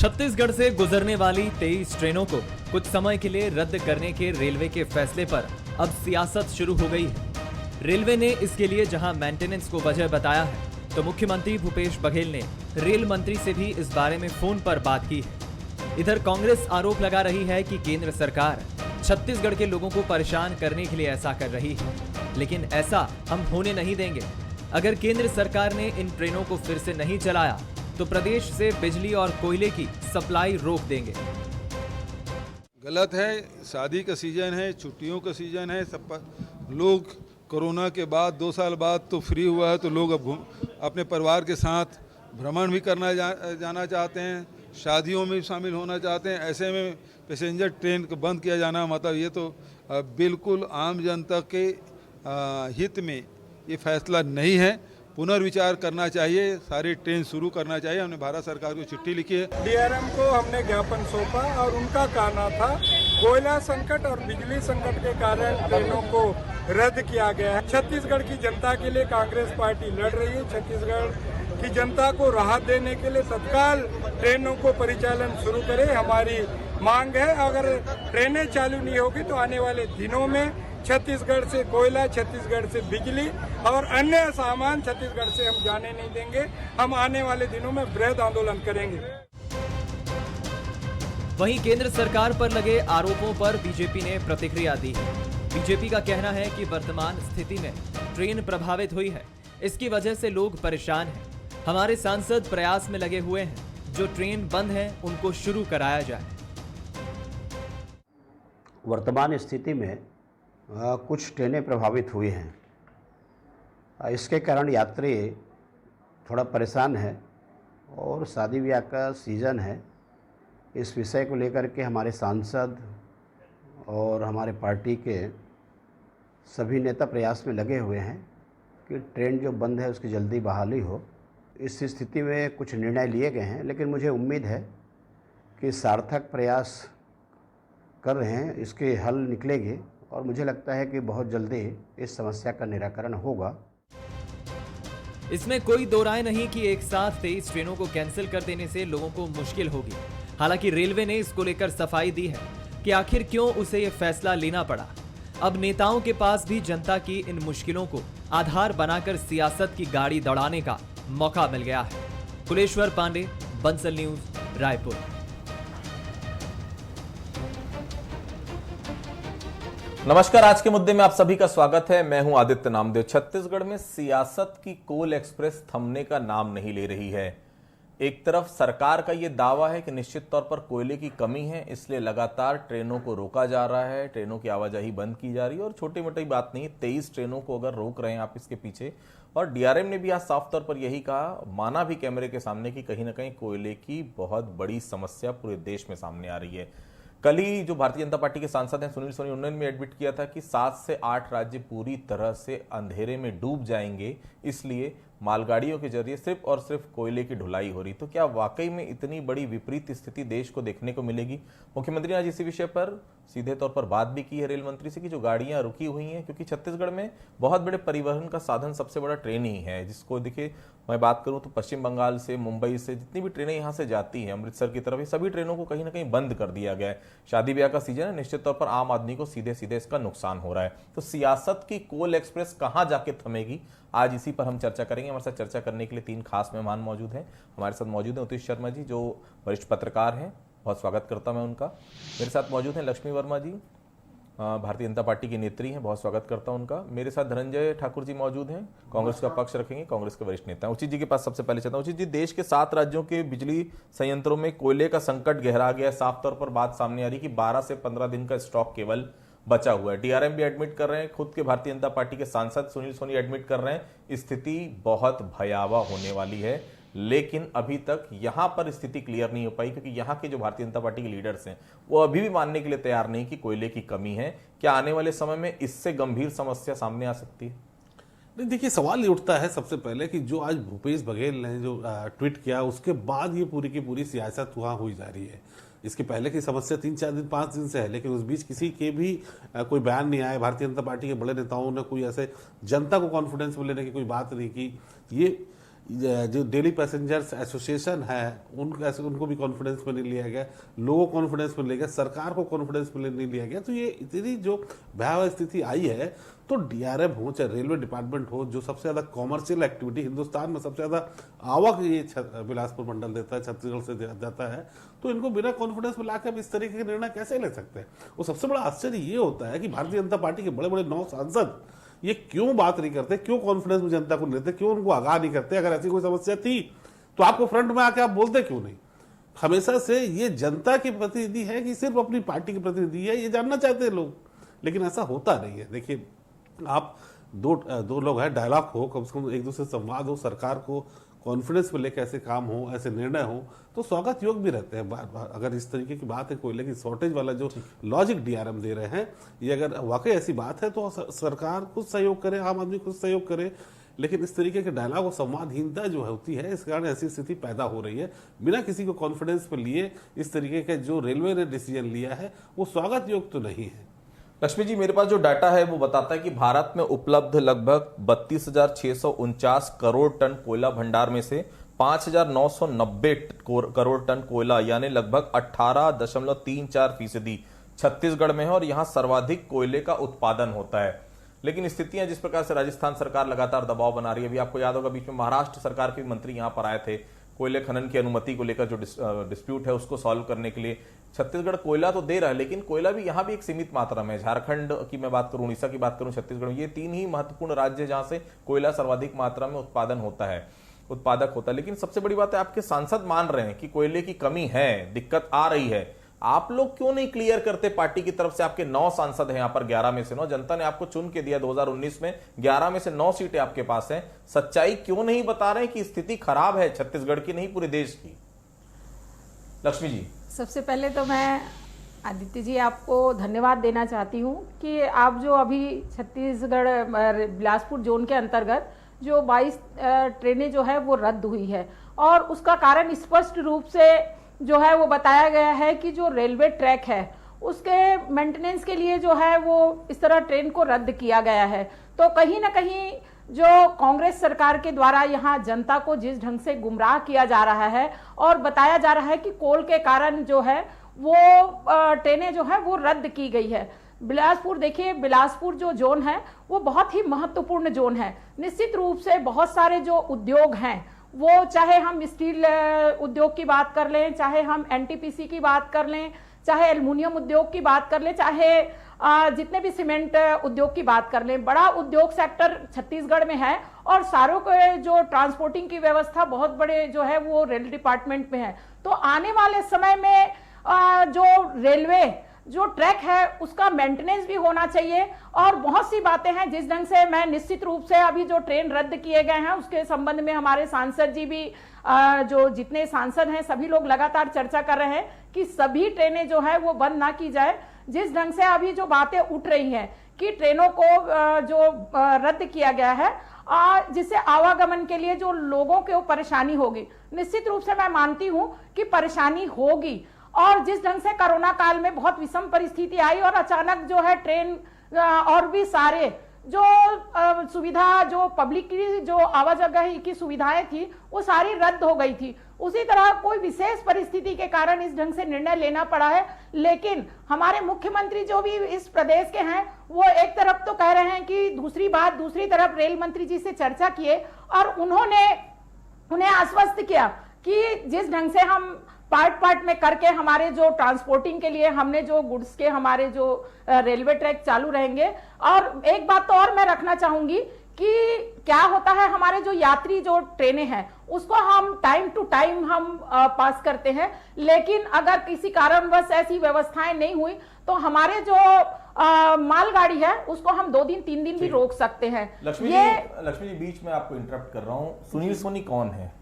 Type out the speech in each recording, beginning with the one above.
छत्तीसगढ़ से गुजरने वाली 23 ट्रेनों को कुछ समय के लिए रद्द करने के रेलवे के फैसले पर अब सियासत शुरू हो गई है। रेलवे ने इसके लिए जहां मेंटेनेंस को वजह बताया है, तो मुख्यमंत्री भूपेश बघेल ने रेल मंत्री से भी इस बारे में फोन पर बात की है। इधर कांग्रेस आरोप लगा रही है कि केंद्र सरकार छत्तीसगढ़ के लोगों को परेशान करने के लिए ऐसा कर रही है, लेकिन ऐसा हम होने नहीं देंगे। अगर केंद्र सरकार ने इन ट्रेनों को फिर से नहीं चलाया तो प्रदेश से बिजली और कोयले की सप्लाई रोक देंगे। गलत है। शादी का सीजन है, छुट्टियों का सीजन है, सब लोग कोरोना के बाद 2 साल बाद तो फ्री हुआ है, तो लोग अब अपने परिवार के साथ भ्रमण भी करना जाना चाहते हैं, शादियों में भी शामिल होना चाहते हैं। ऐसे में पैसेंजर ट्रेन को बंद किया जाना मतलब ये तो बिल्कुल आम जनता के हित में ये फैसला नहीं है। पुनर्विचार करना चाहिए, सारी ट्रेन शुरू करना चाहिए। हमने भारत सरकार को चिट्ठी लिखी है। डीआरएम को हमने ज्ञापन सौंपा और उनका कहना था कोयला संकट और बिजली संकट के कारण ट्रेनों को रद्द किया गया है। छत्तीसगढ़ की जनता के लिए कांग्रेस पार्टी लड़ रही है। छत्तीसगढ़ की जनता को राहत देने के लिए तत्काल ट्रेनों को परिचालन शुरू करे, हमारी मांग है। अगर ट्रेनें चालू नहीं होगी तो आने वाले दिनों में छत्तीसगढ़ से कोयला, छत्तीसगढ़ से बिजली और अन्य सामान छत्तीसगढ़ से हम जाने नहीं देंगे। हम आने वाले दिनों में वृहद आंदोलन करेंगे। वहीं केंद्र सरकार पर लगे आरोपों पर बीजेपी ने प्रतिक्रिया दी है। बीजेपी का कहना है कि वर्तमान स्थिति में ट्रेन प्रभावित हुई है, इसकी वजह से लोग परेशान हैं। हमारे सांसद प्रयास में लगे हुए हैं, जो ट्रेन बंद है उनको शुरू कराया जाए। वर्तमान स्थिति में कुछ ट्रेनें प्रभावित हुई हैं। इसके कारण यात्री थोड़ा परेशान है और शादी ब्याह का सीज़न है। इस विषय को लेकर के हमारे सांसद और हमारे पार्टी के सभी नेता प्रयास में लगे हुए हैं कि ट्रेन जो बंद है उसकी जल्दी बहाली हो। इस स्थिति में कुछ निर्णय लिए गए हैं, लेकिन मुझे उम्मीद है कि सार्थक प्रयास कर रहे हैं, इसके हल निकलेंगे और मुझे लगता है कि बहुत जल्दी इस समस्या का निराकरण होगा। इसमें कोई दो राय नहीं कि एक साथ 23 ट्रेनों को कैंसिल कर देने से लोगों को मुश्किल होगी। हालांकि रेलवे ने इसको लेकर सफाई दी है कि आखिर क्यों उसे ये फैसला लेना पड़ा। अब नेताओं के पास भी जनता की इन मुश्किलों को आधार बनाकर सियासत की गाड़ी दौड़ाने का मौका मिल गया है। कुलेश्वर पांडे, बंसल न्यूज, रायपुर। नमस्कार, आज के मुद्दे में आप सभी का स्वागत है। मैं हूं आदित्य नामदेव। छत्तीसगढ़ में सियासत की कोल एक्सप्रेस थमने का नाम नहीं ले रही है। एक तरफ सरकार का यह दावा है कि निश्चित तौर पर कोयले की कमी है, इसलिए लगातार ट्रेनों को रोका जा रहा है, ट्रेनों की आवाजाही बंद की जा रही है। और छोटी मोटी बात नहीं, 23 ट्रेनों को अगर रोक रहे हैं आप इसके पीछे, और डीआरएम ने भी आज साफ तौर पर यही कहा, माना भी कैमरे के सामने कि कहीं ना कहीं कोयले की बहुत बड़ी समस्या पूरे देश में सामने आ रही है। कल ही जो भारतीय जनता पार्टी के सांसद हैं सुनील सोनी, उन्होंने भी एडमिट किया था कि 7 से 8 राज्य पूरी तरह से अंधेरे में डूब जाएंगे, इसलिए मालगाड़ियों के जरिए सिर्फ और सिर्फ कोयले की ढुलाई हो रही। तो क्या वाकई में इतनी बड़ी विपरीत स्थिति देश को देखने को मिलेगी? मुख्यमंत्री ने आज इसी विषय पर सीधे तौर पर बात भी की है रेल मंत्री से कि जो गाड़ियां रुकी हुई हैं, क्योंकि छत्तीसगढ़ में बहुत बड़े परिवहन का साधन सबसे बड़ा ट्रेन ही है, जिसको देखिए मैं बात करूं तो पश्चिम बंगाल से, मुंबई से जितनी भी ट्रेनें यहां से जाती हैं अमृतसर की तरफ, ये सभी ट्रेनों को कहीं ना कहीं बंद कर दिया गया है। शादी ब्याह का सीजन है, निश्चित तौर पर आम आदमी को सीधे सीधे इसका नुकसान हो रहा है। तो सियासत की कोल एक्सप्रेस कहां जाके थमेगी, आज इसी पर हम चर्चा करेंगे। हमारे साथ चर्चा करने के लिए 3 खास मेहमान मौजूद हैं। हमारे साथ मौजूद हैं उतिश शर्मा जी, जो वरिष्ठ पत्रकार हैं, बहुत स्वागत करता मैं उनका। मेरे साथ मौजूद हैं लक्ष्मी वर्मा जी, भारतीय जनता पार्टी की नेत्री हैं, बहुत स्वागत करता हूं उनका। मेरे साथ धनंजय ठाकुर जी मौजूद हैं, कांग्रेस का पक्ष रखेंगे, कांग्रेस के वरिष्ठ नेता। उचित जी के पास सबसे पहले चलता हूं। उचित जी, देश के 7 राज्यों के बिजली संयंत्रों में कोयले का संकट गहरा गया है। साफ तौर पर बात सामने आ रही कि 12 से 15 दिन का स्टॉक केवल बचा हुआ है। डीआरएम भी एडमिट कर रहे हैं, खुद के भारतीय जनता पार्टी के सांसद सुनील सोनी एडमिट कर रहे हैं, स्थिति बहुत भयावह होने वाली है। लेकिन अभी तक यहां पर स्थिति क्लियर नहीं हो पाई, क्योंकि यहां के जो भारतीय जनता पार्टी के लीडर्स हैं वो अभी भी मानने के लिए तैयार नहीं कि कोयले की कमी है। क्या आने वाले समय में इससे गंभीर समस्या सामने आ सकती है? नहीं, देखिए सवाल ये उठता है सबसे पहले कि जो आज भूपेश बघेल ने जो ट्वीट किया, उसके बाद ये पूरी की पूरी सियासत वहाँ हुई जा रही है। इसके पहले की समस्या 3-4 दिन 5 दिन से है, लेकिन उस बीच किसी के भी कोई बयान नहीं आया। भारतीय जनता पार्टी के बड़े नेताओं ने कोई ऐसे जनता को कॉन्फिडेंस में लेने की कोई बात नहीं की। जो डेली पैसेंजर्स एसोसिएशन है उनको भी कॉन्फिडेंस में नहीं लिया गया, लोगों को कॉन्फिडेंस में लिया गया, सरकार को कॉन्फिडेंस में नहीं लिया गया। तो ये इतनी जो भयावह स्थिति आई है, तो डीआरएम हो चाहे रेलवे डिपार्टमेंट हो, जो सबसे ज्यादा कॉमर्शियल एक्टिविटी हिंदुस्तान में सबसे ज्यादा आवक ये बिलासपुर मंडल देता है, छत्तीसगढ़ से जाता है, तो इनको बिना कॉन्फिडेंस में लाकर इस तरीके के निर्णय कैसे ले सकते हैं। और सबसे बड़ा आश्चर्य ये होता है कि भारतीय जनता पार्टी के बड़े बड़े 9 सांसद ये क्यों बात नहीं करते, क्यों कॉन्फिडेंस में जनता को लेते, क्यों उनको आगाह नहीं करते। अगर ऐसी कोई समस्या थी तो आपको फ्रंट में आके आप बोलते क्यों नहीं। हमेशा से ये जनता के प्रतिनिधि है कि सिर्फ अपनी पार्टी के प्रतिनिधि है, ये जानना चाहते हैं लोग, लेकिन ऐसा होता नहीं है। देखिए, आप दो लोग हैं, डायलॉग हो, कम से कम एक दूसरे से संवाद हो, सरकार को कॉन्फिडेंस में लेकर ऐसे काम हो, ऐसे निर्णय हो, तो स्वागत योग भी रहते हैं। अगर इस तरीके की बात है, कोयले की शॉर्टेज वाला जो लॉजिक डीआरएम दे रहे हैं, ये अगर वाकई ऐसी बात है तो सरकार खुद सहयोग करे, आम आदमी खुद सहयोग करे। लेकिन इस तरीके के डायलॉग और संवादहीनता जो होती है, इस कारण ऐसी स्थिति पैदा हो रही है। बिना किसी को कॉन्फिडेंस पर लिए इस तरीके के जो रेलवे ने डिसीजन लिया है वो स्वागत योग तो नहीं है। लक्ष्मी जी, मेरे पास जो डाटा है वो बताता है कि भारत में उपलब्ध लगभग 32,649 करोड़ टन कोयला भंडार में से 5,990 करोड़ टन कोयला यानी लगभग 18.34% छत्तीसगढ़ में है और यहां सर्वाधिक कोयले का उत्पादन होता है। लेकिन स्थितियां जिस प्रकार से राजस्थान सरकार लगातार दबाव बना रही है, अभी आपको याद होगा बीच में महाराष्ट्र सरकार के मंत्री यहां पर आए थे, कोयले खनन की अनुमति को लेकर जो डिस्प्यूट है उसको सॉल्व करने के लिए। छत्तीसगढ़ कोयला तो दे रहा है, लेकिन कोयला भी यहाँ भी एक सीमित मात्रा में है। झारखंड की मैं बात करूं, उड़ीसा की बात करूं, छत्तीसगढ़ में, ये 3 ही महत्वपूर्ण राज्य हैं जहां से कोयला सर्वाधिक मात्रा में उत्पादक होता है। लेकिन सबसे बड़ी बात है, आपके सांसद मान रहे हैं कि कोयले की कमी है, दिक्कत आ रही है। आप लोग क्यों नहीं क्लियर करते? पार्टी की तरफ से आपके 9 सांसद हैं यहाँ पर, 11 में से 9, जनता ने आपको चुन के दिया 2019 में, 11 में से 9 सीटें आपके पास हैं। सच्चाई क्यों नहीं बता रहे कि स्थिति खराब है छत्तीसगढ़ की, नहीं पूरे देश की? लक्ष्मी जी, सबसे पहले तो मैं आदित्य जी आपको धन्यवाद देना चाहती हूँ कि आप जो अभी छत्तीसगढ़ बिलासपुर जोन के अंतर्गत जो 22 ट्रेनें जो है वो रद्द हुई है, और उसका कारण स्पष्ट रूप से जो है वो बताया गया है कि जो रेलवे ट्रैक है उसके मेंटेनेंस के लिए जो है वो इस तरह ट्रेन को रद्द किया गया है। तो कहीं ना कहीं जो कांग्रेस सरकार के द्वारा यहाँ जनता को जिस ढंग से गुमराह किया जा रहा है और बताया जा रहा है कि कोल के कारण जो है वो ट्रेनें जो है वो रद्द की गई है। बिलासपुर देखिए, बिलासपुर जो जोन है वो बहुत ही महत्वपूर्ण जोन है। निश्चित रूप से बहुत सारे जो उद्योग हैं, वो चाहे हम स्टील उद्योग की बात कर लें, चाहे हम एनटीपीसी की बात कर लें, चाहे एल्युमिनियम उद्योग की बात कर लें, चाहे जितने भी सीमेंट उद्योग की बात कर लें, बड़ा उद्योग सेक्टर छत्तीसगढ़ में है। और सारों के जो ट्रांसपोर्टिंग की व्यवस्था बहुत बड़े जो है वो रेल डिपार्टमेंट में है। तो आने वाले समय में जो रेलवे जो ट्रैक है उसका मेंटेनेंस भी होना चाहिए। और बहुत सी बातें हैं जिस ढंग से मैं निश्चित रूप से अभी जो ट्रेन रद्द किए गए हैं उसके संबंध में हमारे सांसद जी भी जो जितने सांसद हैं सभी लोग लगातार चर्चा कर रहे हैं कि सभी ट्रेनें जो है वो बंद ना की जाए। जिस ढंग से अभी जो बातें उठ रही हैं कि ट्रेनों को जो रद्द किया गया है जिससे आवागमन के लिए जो लोगों को परेशानी होगी, निश्चित रूप से मैं मानती हूं कि परेशानी होगी। और जिस ढंग से कोरोना काल में बहुत विषम परिस्थिति आई और अचानक जो है ट्रेन और भी सारे जो सुविधा जो पब्लिक की जो आवाजाही की सुविधाएं थी वो सारी रद्द हो गई थी। उसी तरह कोई विशेष परिस्थिति के कारण इस ढंग से निर्णय लेना पड़ा है। लेकिन हमारे मुख्यमंत्री जो भी इस प्रदेश के हैं वो एक तरफ तो कह रहे हैं कि दूसरी तरफ रेल मंत्री जी से चर्चा किए और उन्होंने उन्हें आश्वस्त किया कि जिस ढंग से हम पार्ट में करके हमारे जो ट्रांसपोर्टिंग के लिए हमने जो गुड्स के हमारे जो रेलवे ट्रैक चालू रहेंगे। और एक बात तो और मैं रखना चाहूंगी कि क्या होता है, हमारे जो यात्री जो ट्रेनें हैं उसको हम टाइम टू टाइम हम पास करते हैं, लेकिन अगर किसी कारणवश ऐसी व्यवस्थाएं नहीं हुई तो हमारे जो मालगाड़ी है उसको हम 2 दिन 3 दिन भी रोक सकते हैं। लक्ष्मी जी बीच में आपको इंटरप्ट कर रहा हूँ। सुनील सोनी कौन है?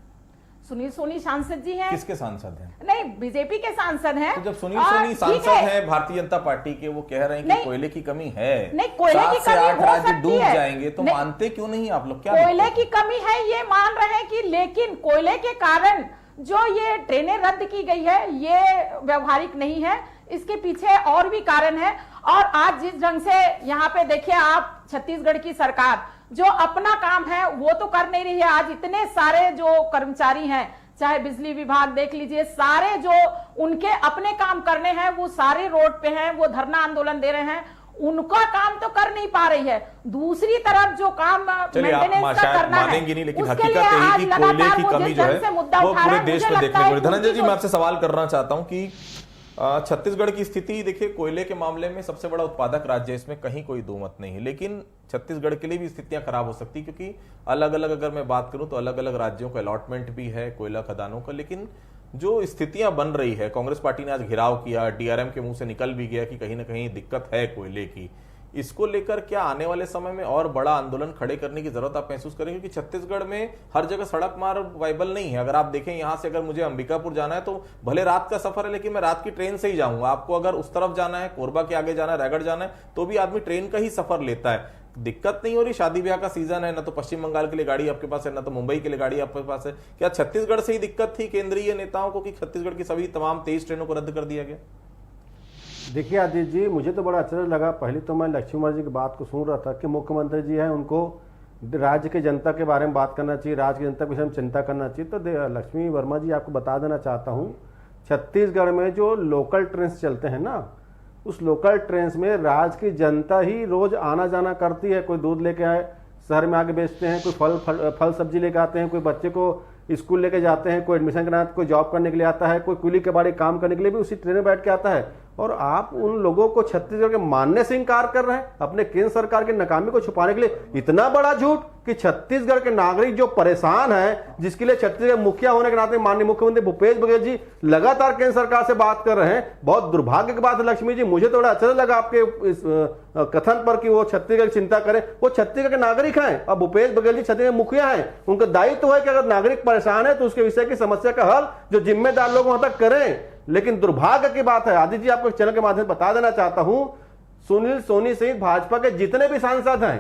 सुनील सोनी सांसद जी हैं। किसके सांसद हैं? नहीं, बीजेपी के सांसद हैं। तो जब सुनील सोनी सांसद हैं भारतीय जनता पार्टी के, वो कह रहे हैं कि कोयले की कमी है, नहीं कोयले की कमी हो सकती है, डूब जाएंगे, तो मानते क्यों नहीं आप लोग? क्या कोयले की कमी है ये मान रहे हैं कि, लेकिन कोयले के कारण जो ये ट्रेनें रद्द की गई है ये व्यवहारिक नहीं है, इसके पीछे और भी कारण है। और आज जिस ढंग से यहाँ पे देखिए आप, छत्तीसगढ़ की सरकार जो अपना काम है वो तो कर नहीं रही है। आज इतने सारे जो कर्मचारी हैं, चाहे बिजली विभाग देख लीजिए, सारे जो उनके अपने काम करने हैं वो सारे रोड पे हैं, वो धरना आंदोलन दे रहे हैं, उनका काम तो कर नहीं पा रही है। दूसरी तरफ जो काम मेंटेनेंस का करना है, मानेंगी नहीं, लेकिन उसके हकीकत लिए यही आज कि कोयले लगातार की वो कमी जिस जो ढंग है से मुद्दा वो उठा पूरे रहा है, देश मुझे में लगता देखने को है मिली। धनंजय जी, उनकी मैं आपसे सवाल करना चाहता हूं कि छत्तीसगढ़ की स्थिति देखिए, कोयले के मामले में सबसे बड़ा उत्पादक राज्य है, इसमें कहीं कोई दो मत नहीं है, लेकिन छत्तीसगढ़ के लिए भी स्थितियां खराब हो सकती, क्योंकि अलग अलग अगर मैं बात करूं तो अलग अलग राज्यों का अलॉटमेंट भी है कोयला खदानों का। लेकिन जो स्थितियां बन रही है, कांग्रेस पार्टी ने आज घेराव किया, डीआरएम के मुंह से निकल भी गया कि कहीं ना कहीं दिक्कत है कोयले की, इसको लेकर क्या आने वाले समय में और बड़ा आंदोलन खड़े करने की जरूरत आप महसूस करेंगे? क्योंकि छत्तीसगढ़ में हर जगह सड़क मार्ग वाइबल नहीं है। अगर आप देखें, यहां से अगर मुझे अंबिकापुर जाना है तो भले रात का सफर है, लेकिन मैं रात की ट्रेन से ही जाऊंगा। आपको अगर उस तरफ जाना है, कोरबा के आगे जाना है, रायगढ़ जाना है, तो भी आदमी ट्रेन का ही सफर लेता है। दिक्कत नहीं हो रही? शादी ब्याह का सीजन है, ना तो पश्चिम बंगाल के लिए गाड़ी आपके पास है, ना तो मुंबई के लिए गाड़ी आपके पास है। क्या छत्तीसगढ़ से ही दिक्कत थी केंद्रीय नेताओं को कि छत्तीसगढ़ की सभी तमाम 23 ट्रेनों को रद्द कर दिया गया? देखिए आदित्य जी, मुझे तो बड़ा आश्चर्य लगा। पहले तो मैं लक्ष्मीकुमार जी की बात को सुन रहा था कि मुख्यमंत्री जी हैं, उनको राज्य की जनता के बारे में बात करना चाहिए, राज्य की जनता के विषय में चिंता करना चाहिए। तो लक्ष्मी वर्मा जी, आपको बता देना चाहता हूँ, छत्तीसगढ़ में जो लोकल ट्रेन चलते हैं ना, उस लोकल ट्रेन में राज्य की जनता ही रोज आना जाना करती है। कोई दूध लेके आए, शहर में आके बेचते हैं, कोई फल सब्जी लेके आते हैं, कोई बच्चे को स्कूल लेके जाते हैं, कोई एडमिशन कराना, कोई जॉब करने के लिए आता है, कोई कुली के बाड़ी काम करने के लिए भी उसी ट्रेन में बैठ के आता है। और आप उन लोगों को छत्तीसगढ़ के मानने से इंकार कर रहे हैं, अपने केंद्र सरकार की नाकामी को छुपाने के लिए। इतना बड़ा झूठ कि छत्तीसगढ़ के नागरिक जो परेशान है, जिसके लिए छत्तीसगढ़ मुखिया होने के नाते माननीय मुख्यमंत्री भूपेश बघेल जी लगातार केंद्र सरकार से बात कर रहे हैं। बहुत दुर्भाग्य की बात है लक्ष्मी जी, मुझे थोड़ा अच्छा लगा आपके इस कथन पर कि वो छत्तीसगढ़ की चिंता करें। वो छत्तीसगढ़ के नागरिक हैं और भूपेश बघेल जी छत्तीसगढ़ मुखिया हैं। उनका दायित्व है कि अगर नागरिक परेशान है तो उसके विषय की समस्या का हल जो जिम्मेदार लोग वहां तक करें। लेकिन दुर्भाग्य की बात है आदित्य जी, आपको चैनल के माध्यम से बता देना चाहता हूं, सुनील सोनी सहित भाजपा के जितने भी सांसद हैं,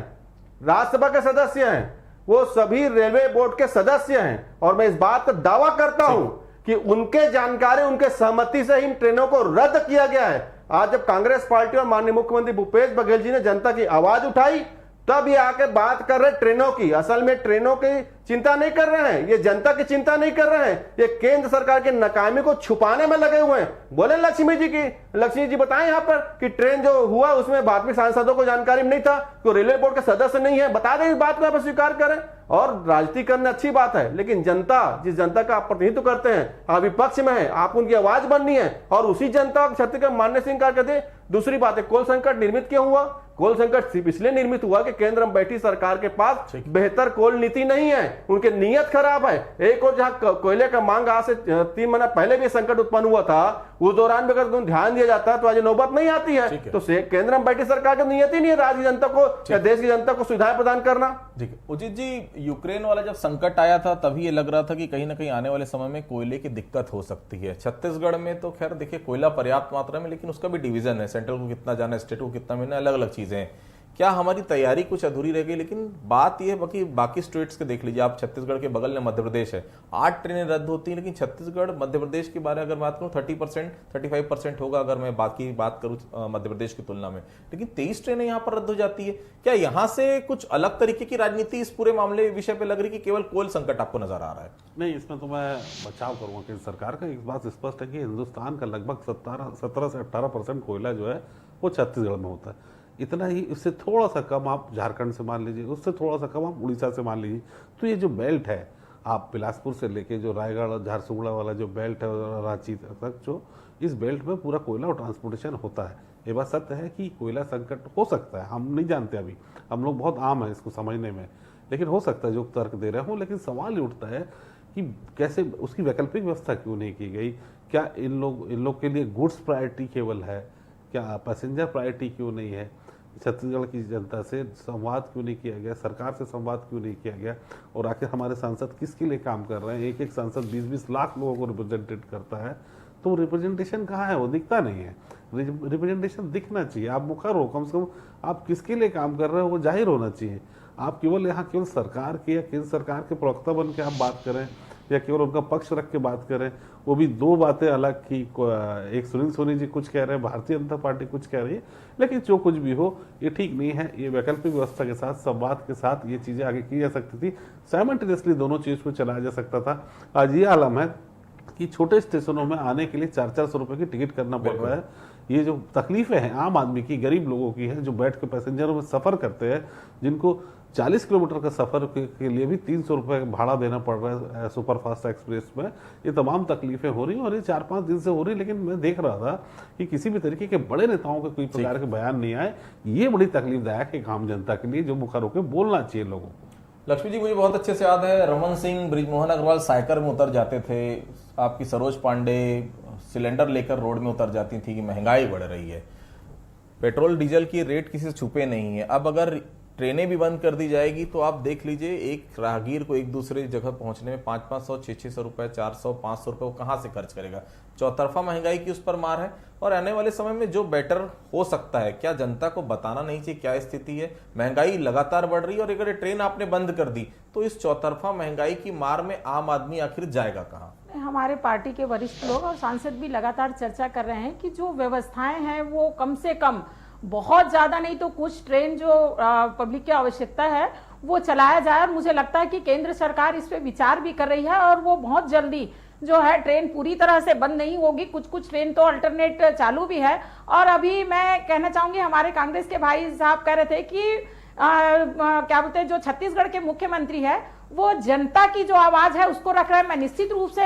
राज्यसभा के सदस्य हैं, वो सभी रेलवे बोर्ड के सदस्य हैं। और मैं इस बात का दावा करता हूं कि उनके जानकारी, उनके सहमति से इन ट्रेनों को रद्द किया गया है। आज जब कांग्रेस पार्टी और माननीय मुख्यमंत्री भूपेश बघेल जी ने जनता की आवाज उठाई, तब ये आके बात कर रहे ट्रेनों की। असल में ट्रेनों की चिंता नहीं कर रहे हैं, ये जनता की चिंता नहीं कर रहे हैं, ये केंद्र सरकार के नाकामी को छुपाने में लगे हुए हैं। बोले लक्ष्मी जी बताएं यहाँ पर कि ट्रेन जो हुआ उसमें भाजपा सांसदों को जानकारी नहीं था, तो रेलवे बोर्ड के सदस्य नहीं है, बता दें इस बात को, आप स्वीकार करें। और राजनीति करना अच्छी बात है, लेकिन जनता, जिस जनता का आप प्रतिनिधित्व करते हैं, आप विपक्ष में है, आप उनकी आवाज बननी है और उसी जनता को छत्तीसगढ़ मानने से इंकार करते। दूसरी बात है, कोल संकट निर्मित क्यों हुआ? कोल संकट सिर्फ इसलिए निर्मित हुआ कि केंद्र में बैठी सरकार के पास बेहतर कोल नीति नहीं है, उनके नीयत खराब है। एक और जहां कोयले का मांग आज से 3 महीना पहले भी संकट उत्पन्न हुआ था, उस दौरान भी अगर ध्यान दिया जाता तो आज नौबत नहीं आती है। तो केंद्र में बैठी सरकार की नीयत ही नहीं है राज्य की जनता को या देश की जनता को सुविधाएं प्रदान करना। ठीक है उचित जी, यूक्रेन वाला जब संकट आया था तभी ये लग रहा था कि कहीं ना कहीं आने वाले समय में कोयले की दिक्कत हो सकती है। छत्तीसगढ़ में तो खैर देखिए कोयला पर्याप्त मात्रा में, लेकिन उसका भी डिवीजन है, सेंट्रल को कितना जाना है, स्टेट को कितना मिलना है, अलग अलग चीजें हैं। क्या हमारी तैयारी कुछ अधूरी रह गई? लेकिन बात यह है बाकी स्टेट्स के देख लीजिए आप, छत्तीसगढ़ के बगल में मध्य प्रदेश है, 8 ट्रेनें रद्द होती हैं, लेकिन छत्तीसगढ़ मध्य प्रदेश के बारे में अगर बात करूं 30% 35% होगा अगर मैं बाकी बात करूं मध्य प्रदेश की तुलना में, लेकिन 23 ट्रेनें यहां पर रद्द हो जाती है। क्या यहां से कुछ अलग तरीके की राजनीति इस पूरे मामले विषय पे लग रही कि केवल कोल संकट आपको नजर आ रहा है? नहीं, इसमें तो मैं बचाव करूंगा केंद्र सरकार का। एक बात स्पष्ट है कि हिंदुस्तान का लगभग 17 से 18% कोयला जो है वो छत्तीसगढ़ में होता है। इतना ही, उससे थोड़ा सा कम आप झारखंड से मान लीजिए, उससे थोड़ा सा कम आप उड़ीसा से मान लीजिए। तो ये जो बेल्ट है, आप बिलासपुर से लेके जो रायगढ़ झारसुगुड़ा वाला जो बेल्ट है रांची तक, जो इस बेल्ट में पूरा कोयला और ट्रांसपोर्टेशन होता है। ये बात सत्य है कि कोयला संकट हो सकता है, हम नहीं जानते अभी, हम लोग बहुत आम है इसको समझने में, लेकिन हो सकता है जो तर्क दे रहे हो। लेकिन सवाल ये उठता है कि कैसे उसकी वैकल्पिक व्यवस्था क्यों नहीं की गई? क्या इन लोग के लिए गुड्स प्रायोरिटी केवल है, क्या पैसेंजर प्रायोरिटी क्यों नहीं है? छत्तीसगढ़ की जनता से संवाद क्यों नहीं किया गया, सरकार से संवाद क्यों नहीं किया गया? और आखिर हमारे सांसद किसके लिए काम कर रहे हैं? एक सांसद 20-20 लाख लोगों को रिप्रेजेंटेट करता है, तो रिप्रेजेंटेशन कहाँ है? वो दिखता नहीं है। रिप्रेजेंटेशन दिखना चाहिए, आप मुखर हो, कम से कम आप किसके लिए काम कर रहे हो वो जाहिर होना चाहिए। आप केवल यहाँ केवल सरकार की या केंद्र सरकार के प्रवक्ता बन के आप बात करें या केवल उनका पक्ष रख के बात करें, वो भी दो बातें अलग की। एक सुनील सोनी जी कुछ कह रहे हैं, भारतीय जनता पार्टी कुछ कह रही है, लेकिन जो कुछ भी हो ये ठीक नहीं है। ये वैकल्पिक व्यवस्था के साथ, संवाद के साथ ये चीज़ें आगे की जा सकती थी, साइमल्टेनियसली दोनों चीज़ को चलाया जा सकता था। आज ये आलम है कि छोटे स्टेशनों में आने के लिए 400-400 रुपए की टिकट करना पड़ रहा है। ये जो तकलीफें हैं आम आदमी की, गरीब लोगों की है, जो बैठ के पैसेंजरों में सफ़र करते हैं, जिनको 40 किलोमीटर का सफ़र के लिए भी 300 रुपये भाड़ा देना पड़ रहा है सुपरफास्ट एक्सप्रेस में। ये तमाम तकलीफें हो रही हैं और ये 4-5 दिन से हो रही है। लेकिन मैं देख रहा था कि किसी भी तरीके के बड़े नेताओं के कोई प्रकार के बयान नहीं आए। ये बड़ी तकलीफदायक है आम जनता के लिए, जो मुखर होकर बोलना चाहिए लोगों को। लक्ष्मी जी, मुझे बहुत अच्छे से याद है, रमन सिंह, बृजमोहन अग्रवाल साइकिल में उतर जाते थे, आपकी सरोज पांडे सिलेंडर लेकर रोड में उतर जाती थी कि महंगाई बढ़ रही है। पेट्रोल डीजल की रेट किसी से छुपे नहीं है। अब अगर ट्रेनें भी बंद कर दी जाएगी तो आप देख लीजिए, एक राहगीर को एक दूसरे जगह पहुंचने में 500-500, 600 रुपए, 400-500 रुपए वो कहां से खर्च करेगा। चौतरफा महंगाई की उस पर मार है। और आने वाले समय में जो बेटर हो सकता है, क्या जनता को बताना नहीं चाहिए क्या स्थिति है। महंगाई लगातार बढ़ रही है और अगर ये ट्रेन आपने बंद कर दी तो इस चौतरफा महंगाई की मार में आम आदमी आखिर जाएगा कहाँ। हमारे पार्टी के वरिष्ठ लोग और सांसद भी लगातार चर्चा कर रहे हैं कि जो व्यवस्थाएं हैं वो कम से कम, बहुत ज्यादा नहीं तो कुछ ट्रेन जो पब्लिक की आवश्यकता है वो चलाया जाए। और मुझे लगता है कि केंद्र सरकार इस पे विचार भी कर रही है और वो बहुत जल्दी जो है ट्रेन पूरी तरह से बंद नहीं होगी। कुछ कुछ ट्रेन तो अल्टरनेट चालू भी है। और अभी मैं कहना चाहूंगी, हमारे कांग्रेस के भाई साहब कह रहे थे कि क्या बोलते हैं, जो छत्तीसगढ़ के मुख्यमंत्री है वो जनता की जो आवाज है उसको रख रहा है। मैं निश्चित रूप से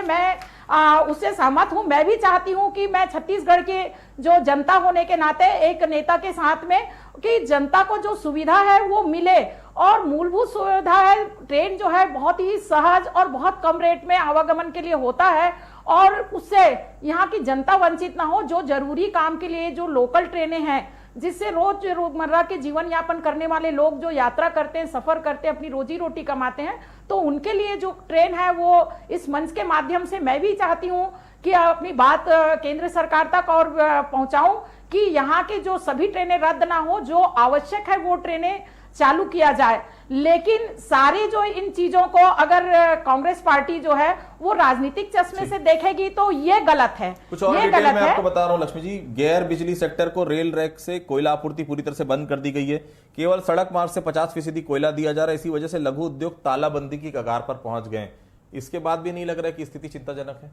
उससे सहमत हूं। मैं भी चाहती हूं कि मैं छत्तीसगढ़ के जो जनता होने के नाते एक नेता के साथ में कि जनता को जो सुविधा है वो मिले। और मूलभूत सुविधा है, ट्रेन जो है बहुत ही सहज और बहुत कम रेट में आवागमन के लिए होता है और उससे यहाँ की जनता वंचित ना हो। जो जरूरी काम के लिए जो लोकल ट्रेनें हैं, जिससे रोजमर्रा के जीवन यापन करने वाले लोग जो यात्रा करते हैं, सफर करते हैं, अपनी रोजी रोटी कमाते हैं, तो उनके लिए जो ट्रेन है वो इस मंच के माध्यम से मैं भी चाहती हूं कि अपनी बात केंद्र सरकार तक और पहुंचाऊं कि यहाँ के जो सभी ट्रेनें रद्द ना हो, जो आवश्यक है वो ट्रेनें चालू किया जाए। लेकिन सारी जो इन चीजों को अगर कांग्रेस पार्टी जो है वो राजनीतिक चश्मे से देखेगी तो ये गलत है। कुछ और डिटेल मैं आपको बता रहा हूं लक्ष्मी जी। गैर बिजली सेक्टर को रेल रैक से कोयला आपूर्ति पूरी तरह से बंद कर दी गई है। केवल सड़क मार्ग से 50% कोयला दिया जा रहा है। इसी वजह से लघु उद्योग तालाबंदी की कगार पर पहुंच गए। इसके बाद भी नहीं लग रहा है कि स्थिति चिंताजनक है?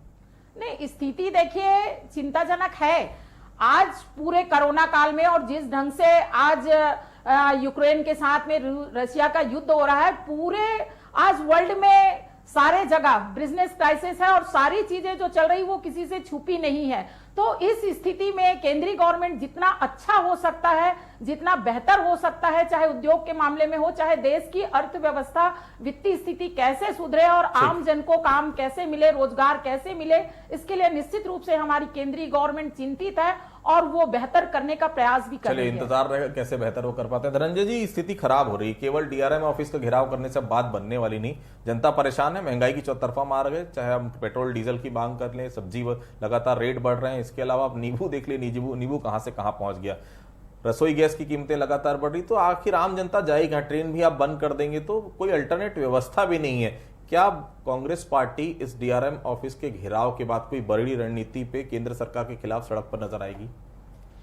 नहीं, स्थिति देखिए चिंताजनक है। आज पूरे कोरोना काल में और जिस ढंग से आज यूक्रेन के साथ में रशिया का युद्ध हो रहा है, पूरे आज वर्ल्ड में सारे जगह बिजनेस क्राइसिस है और सारी चीजें जो चल रही वो किसी से छुपी नहीं है। तो इस स्थिति में केंद्रीय गवर्नमेंट जितना अच्छा हो सकता है, जितना बेहतर हो सकता है, चाहे उद्योग के मामले में हो, चाहे देश की अर्थव्यवस्था, वित्तीय स्थिति कैसे सुधरे और आम जन को काम कैसे मिले, रोजगार कैसे मिले, इसके लिए निश्चित रूप से हमारी केंद्रीय गवर्नमेंट चिंतित है और वो बेहतर करने का प्रयास भी कर रही है। इंतजार रहेगा कैसे बेहतर वो कर पाते हैं। धनंजय जी, स्थिति खराब हो रही है। केवल डीआरएम ऑफिस का घेराव करने से बात बनने वाली नहीं। जनता परेशान है, महंगाई की चौतरफा मार गए। चाहे हम पेट्रोल डीजल की मांग कर लें, सब्जी लगातार रेट बढ़ रहे हैं। इसके अलावा आप नींबू देख ले, नींबू कहां से कहां पहुंच गया। रसोई गैस की कीमतें लगातार बढ़ रही। तो आखिर आम जनता जाएगी? ट्रेन भी आप बंद कर देंगे तो कोई अल्टरनेट व्यवस्था भी नहीं है। क्या कांग्रेस पार्टी इस डीआरएम ऑफिस के घेराव के बाद कोई बड़ी रणनीति पे केंद्र सरकार के खिलाफ सड़क पर नजर आएगी?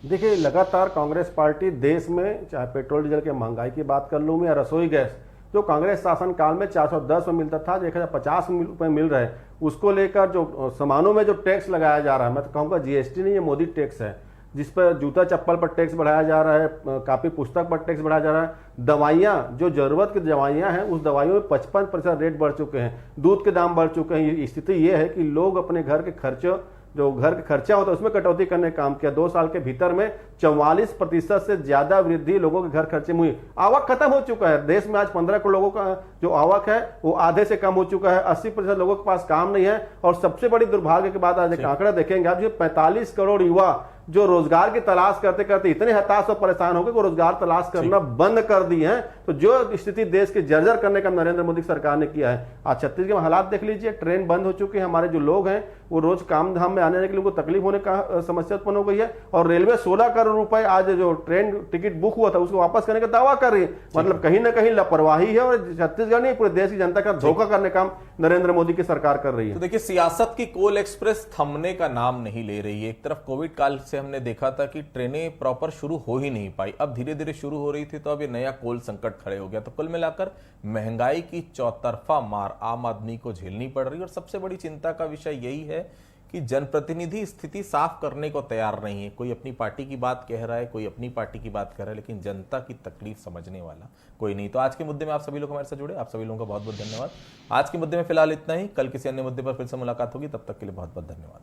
देखिए, लगातार कांग्रेस पार्टी देश में, चाहे पेट्रोल डीजल के महंगाई की बात कर लूँ या रसोई गैस, जो कांग्रेस शासन काल में 410 में मिलता था, 1050 रुपये मिल रहा है, उसको लेकर जो सामानों में जो टैक्स लगाया जा रहा है, मैं तो कहूँगा जीएसटी नहीं, ये मोदी टैक्स है, जिस पर जूता चप्पल पर टैक्स बढ़ाया जा रहा है, कापी पुस्तक पर टैक्स बढ़ाया जा रहा है। दवाइयाँ, जो जरूरत की दवाइयाँ हैं, उस दवाइयों में 55% रेट बढ़ चुके हैं। दूध के दाम बढ़ चुके हैं। स्थिति ये है कि लोग अपने घर के खर्चे, जो घर का खर्चा होता है उसमें कटौती करने का काम किया। 2 साल के भीतर में 44% से ज्यादा वृद्धि लोगों के घर खर्चे में हुई। आवक खत्म हो चुका है। देश में आज 15 करोड़ लोगों का जो आवक है वो आधे से कम हो चुका है। 80% लोगों के पास काम नहीं है। और सबसे बड़ी दुर्भाग्य की बात, आज एक आंकड़ा देखेंगे आप, जो 45 करोड़ युवा जो रोजगार की तलाश करते करते इतने हताश और परेशान हो गए कि रोजगार तलाश करना बंद कर दिए हैं। तो जो स्थिति देश के जर्जर करने का नरेंद्र मोदी सरकार ने किया है, आज छत्तीसगढ़ में हालात देख लीजिए, ट्रेन बंद हो चुकी है, हमारे जो लोग हैं वो रोज काम धाम में आने के लिए उनको तकलीफ होने का समस्या उत्पन्न हो गई है। और रेलवे 16 करोड़ रुपए आज जो ट्रेन टिकट बुक हुआ था उसको वापस करने का दावा कर रही है। मतलब कहीं ना कहीं लापरवाही है और छत्तीसगढ़ नहीं पूरे देश की जनता का धोखा करने का काम नरेंद्र मोदी की सरकार कर रही है। तो देखिए, सियासत की कोल एक्सप्रेस थमने का नाम नहीं ले रही है। एक तरफ कोविड काल से हमने देखा था कि ट्रेनें प्रॉपर शुरू हो ही नहीं पाई, अब धीरे धीरे शुरू हो रही थी, तो अब ये नया कोल संकट खड़े हो गया। तो कुल मिलाकर महंगाई की चौतरफा मार आम आदमी को झेलनी पड़ रही है। और सबसे बड़ी चिंता का विषय यही है कि जनप्रतिनिधि स्थिति साफ करने को तैयार नहीं है। कोई अपनी पार्टी की बात कह रहा है, कोई अपनी पार्टी की बात कह रहा है, लेकिन जनता की तकलीफ समझने वाला कोई नहीं। तो आज के मुद्दे में आप सभी लोग हमारे साथ जुड़े, आप सभी लोगों का बहुत बहुत धन्यवाद। आज के मुद्दे में फिलहाल इतना ही, कल किसी अन्य मुद्दे पर फिर से मुलाकात होगी, तब तक के लिए बहुत बहुत धन्यवाद।